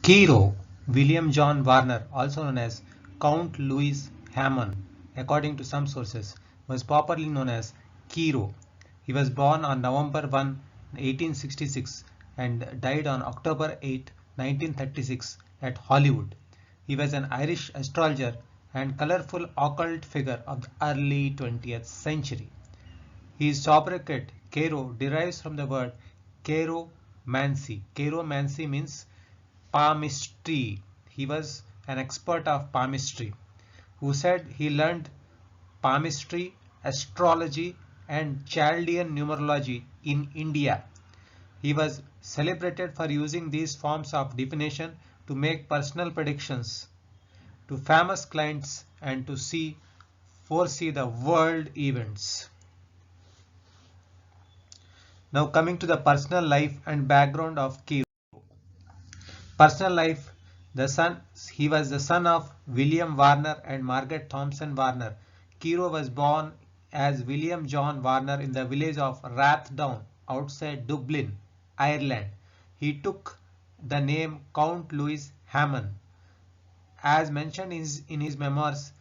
Cheiro, William John Warner, also known as Count Louis Hamon, according to some sources, was popularly known as Cheiro. He was born on November 1, 1866 and died on October 8, 1936 at Hollywood. He was an Irish astrologer and colorful occult figure of the early 20th century. His sobriquet, Cheiro, derives from the word cheiromancy. Cheiromancy means palmistry. He was an expert of palmistry who said he learned palmistry, astrology, and Chaldean numerology in India. He was celebrated for using these forms of divination to make personal predictions to famous clients and to foresee the world events. Now coming to the personal life and background of Cheiro. Personal life, he was the son of William Warner and Margaret Thompson Warner. Cheiro was born as William John Warner in the village of Rathdown outside Dublin, Ireland. He took the name Count Louis Hamon. As mentioned in his memoirs,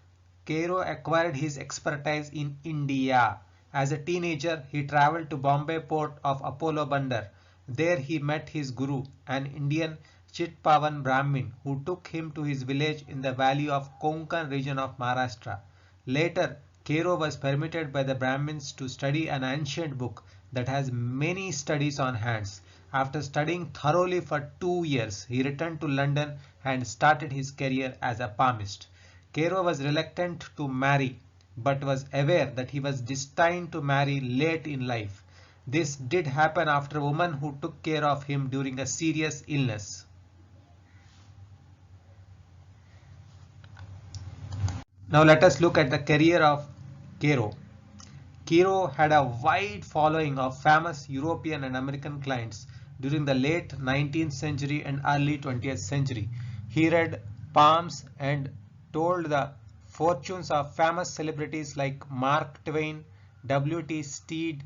Cheiro acquired his expertise in India. As a teenager, he travelled to Bombay port of Apollo Bandar. There he met his guru, an Indian Chitpavan Brahmin, who took him to his village in the valley of Konkan region of Maharashtra. Later, Cheiro was permitted by the Brahmins to study an ancient book that has many studies on hands. After studying thoroughly for 2 years, he returned to London and started his career as a palmist. Cheiro was reluctant to marry, but was aware that he was destined to marry late in life. This did happen after a woman who took care of him during a serious illness. Now let us look at the career of Cheiro. Cheiro had a wide following of famous European and American clients during the late 19th century and early 20th century. He read palms and told the fortunes of famous celebrities like Mark Twain, W.T. Stead,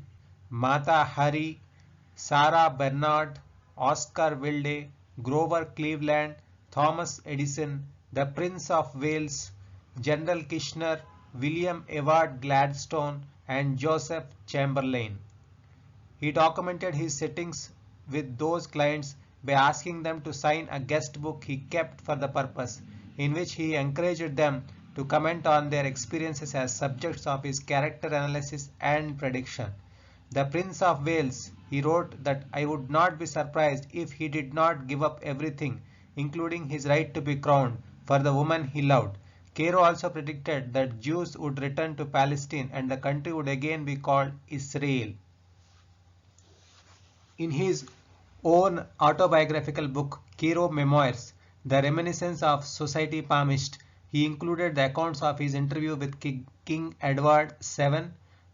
Mata Hari, Sarah Bernard, Oscar Wilde, Grover Cleveland, Thomas Edison, the Prince of Wales, General Kitchener, William Ewart Gladstone, and Joseph Chamberlain. He documented his sittings with those clients by asking them to sign a guest book he kept for the purpose, in which he encouraged them to comment on their experiences as subjects of his character analysis and prediction. The Prince of Wales, he wrote that I would not be surprised if he did not give up everything, including his right to be crowned, for the woman he loved. Cheiro also predicted that Jews would return to Palestine and the country would again be called Israel. In his own autobiographical book, Cheiro Memoirs, The Reminiscence of Society Palmist, he included the accounts of his interview with King Edward VII,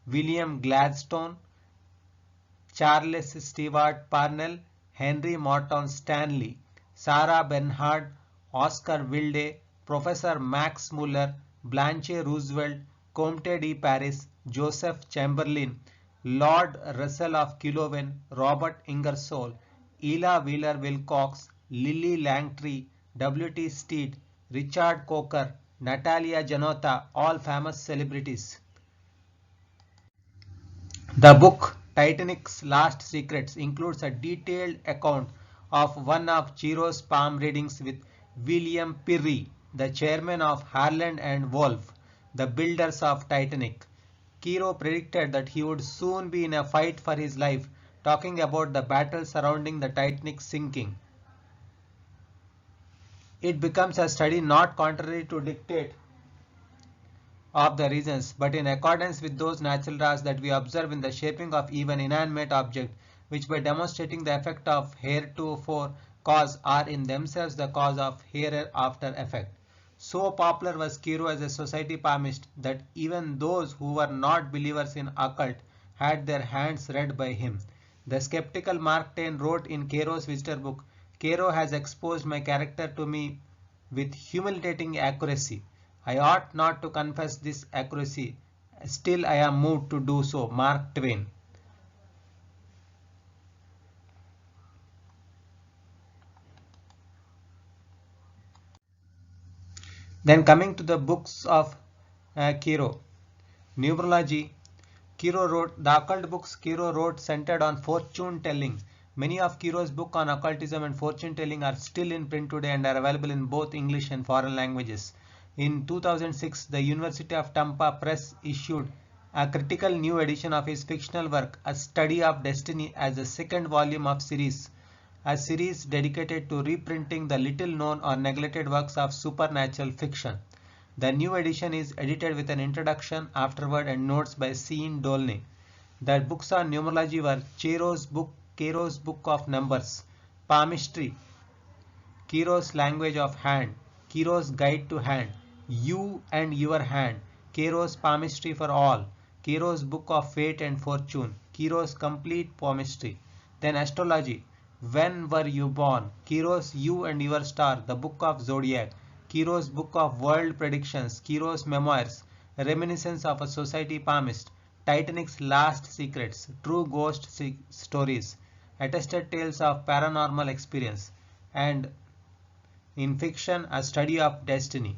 William Gladstone, Charles Stewart Parnell, Henry Morton Stanley, Sarah Bernhardt, Oscar Wilde, Professor Max Muller, Blanche Roosevelt, Comte de Paris, Joseph Chamberlain, Lord Russell of Killowen, Robert Ingersoll, Ella Wheeler Wilcox, Lily Langtry, W.T. Stead, Richard Coker, Natalia Janota, all famous celebrities. The book Titanic's Last Secrets includes a detailed account of one of Cheiro's palm readings with William Pirrie, the chairman of Harland and Wolff, the builders of Titanic. Cheiro predicted that he would soon be in a fight for his life, talking about the battle surrounding the Titanic sinking. It becomes a study not contrary to dictate of the reasons, but in accordance with those natural laws that we observe in the shaping of even inanimate object, which by demonstrating the effect of heretofore cause are in themselves the cause of hereafter effect. So popular was Cheiro as a society palmist that even those who were not believers in occult had their hands read by him. The skeptical Mark Twain wrote in Cheiro's visitor book, Cheiro has exposed my character to me with humiliating accuracy. I ought not to confess this accuracy, still I am moved to do so. Mark Twain. Then coming to the books of Cheiro. Numerology. Cheiro wrote the occult books Cheiro wrote centered on fortune telling. Many of Cheiro's books on occultism and fortune telling are still in print today and are available in both English and foreign languages. In 2006, the University of Tampa Press issued a critical new edition of his fictional work, A Study of Destiny, as the second volume of a series dedicated to reprinting the little known or neglected works of supernatural fiction. The new edition is edited with an introduction, afterword, and notes by Sean Dolney. The books on numerology were Cheiro's Book of Numbers, Palmistry, Cheiro's Language of Hand, Cheiro's Guide to Hand, You and Your Hand, Cheiro's Palmistry for All, Cheiro's Book of Fate and Fortune, Cheiro's Complete Palmistry. Then astrology. When were you born? Cheiro's You and Your Star, the Book of Zodiac, Cheiro's Book of World Predictions, Cheiro's Memoirs, Reminiscence of a Society Palmist, Titanic's Last Secrets, True Ghost Stories, Attested Tales of Paranormal Experience, and in fiction, A Study of Destiny.